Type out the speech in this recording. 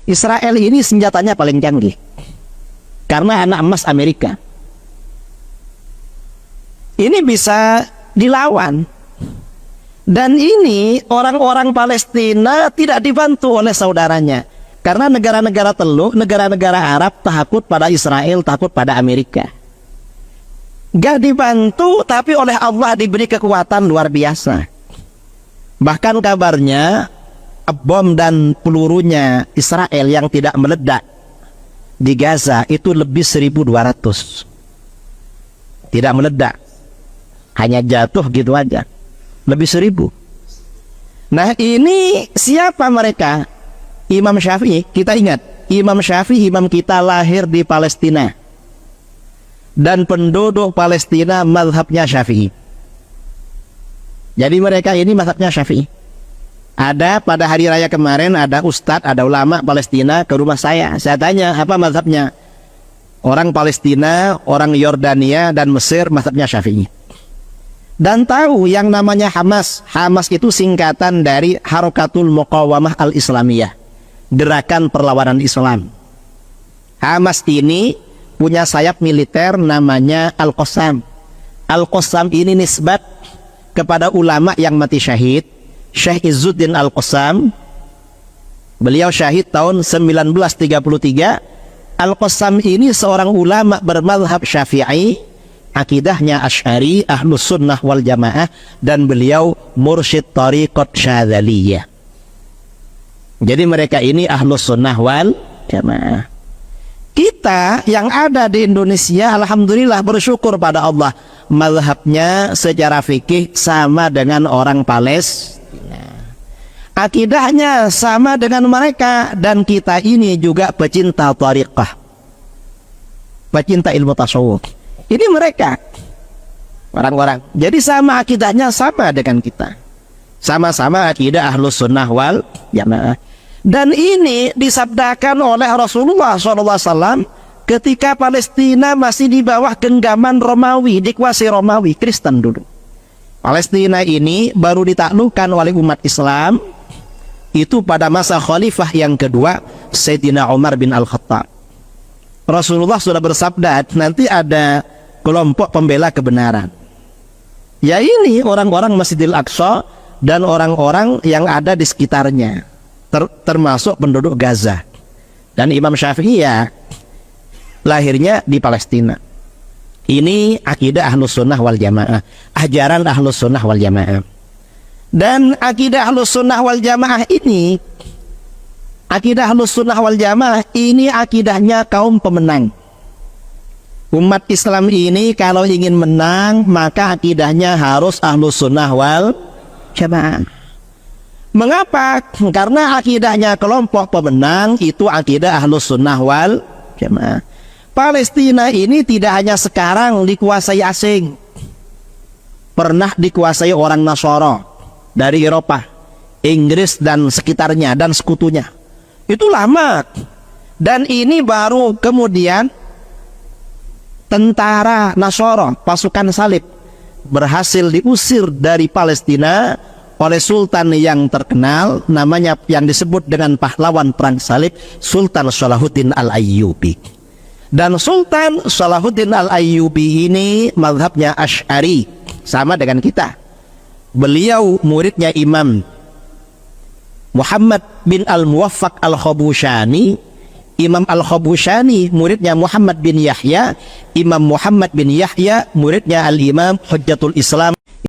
Israel ini senjatanya paling canggih karena anak emas Amerika. Ini bisa dilawan. Dan ini orang-orang Palestina tidak dibantu oleh saudaranya. Karena negara-negara Teluk, negara-negara Arab takut pada Israel, takut pada Amerika. Gak dibantu, tapi oleh Allah diberi kekuatan luar biasa. Bahkan kabarnya bom dan pelurunya Israel yang tidak meledak di Gaza itu lebih 1.200. Tidak meledak, hanya jatuh gitu aja, lebih 1.000. Nah ini siapa mereka? Imam Syafi'i. Kita ingat, Imam Syafi'i, imam kita lahir di Palestina, dan penduduk Palestina mazhabnya Syafi'i. Jadi mereka ini mazhabnya Syafi'i. Ada pada hari raya kemarin, ada ustadz, ada ulama Palestina ke rumah saya. Saya tanya, apa mazhabnya? Orang Palestina, orang Yordania dan Mesir mazhabnya Syafi'i. Dan tahu yang namanya Hamas. Hamas itu singkatan dari Harakatul Muqawamah Al-Islamiyah, gerakan perlawanan Islam. Hamas ini punya sayap militer namanya Al-Qassam. Al-Qassam ini nisbat kepada ulama yang mati syahid, Syekh Izzuddin Al-Qassam. Beliau syahid tahun 1933. Al-Qassam ini seorang ulama bermadhab Syafi'i, akidahnya Asy'ari, Ahlus Sunnah wal Jamaah, dan beliau mursyid Thariqat Syadzaliyah. Jadi mereka ini Ahlus Sunnah wal Jamaah. Kita yang ada di Indonesia, alhamdulillah bersyukur pada Allah, mazhabnya secara fikih sama dengan orang Palestina. Akidahnya sama dengan mereka, dan kita ini juga pecinta thariqah, pecinta ilmu tasawuf. Ini mereka orang-orang. Jadi sama akidahnya, sama dengan kita. Sama-sama akidah Ahlus Sunnah wal Jamaah. Dan ini disabdakan oleh Rasulullah SAW ketika Palestina masih di bawah genggaman Romawi, dikuasai Romawi, Kristen dulu. Palestina ini baru ditaklukkan oleh umat Islam itu pada masa khalifah yang kedua, Sayyidina Umar bin Al-Khattab. Rasulullah sudah bersabda, nanti ada kelompok pembela kebenaran. Ya ini orang-orang Masjidil Aqsa dan orang-orang yang ada di sekitarnya, termasuk penduduk Gaza. Dan Imam Syafi'i ya lahirnya di Palestina. Ini akidah Ahlus Sunnah wal Jamaah, ajaran Ahlus Sunnah wal Jamaah. Dan akidah Ahlus Sunnah wal Jamaah ini, akidah Ahlus Sunnah wal Jamaah ini akidahnya kaum pemenang. Umat Islam ini kalau ingin menang, maka akidahnya harus Ahlus Sunnah wal Jamaah. Mengapa? Karena akidahnya kelompok pemenang itu akidah Ahlus Sunnah wal Jamaah. Palestina ini tidak hanya sekarang dikuasai asing, pernah dikuasai orang Nasara dari Eropa, Inggris dan sekitarnya dan sekutunya. Itu lama. Dan ini baru kemudian tentara Nasara, pasukan salib, berhasil diusir dari Palestina oleh sultan yang terkenal, namanya yang disebut dengan pahlawan perang salib, Sultan Salahuddin Al-Ayyubi. Dan Sultan Salahuddin Al-Ayyubi ini mazhabnya Asy'ari, sama dengan kita. Beliau muridnya Imam Muhammad bin Al-Muwaffaq Al-Khabushani. Imam Al-Khabushani muridnya Muhammad bin Yahya. Imam Muhammad bin Yahya muridnya Al-Imam Hujjatul Islam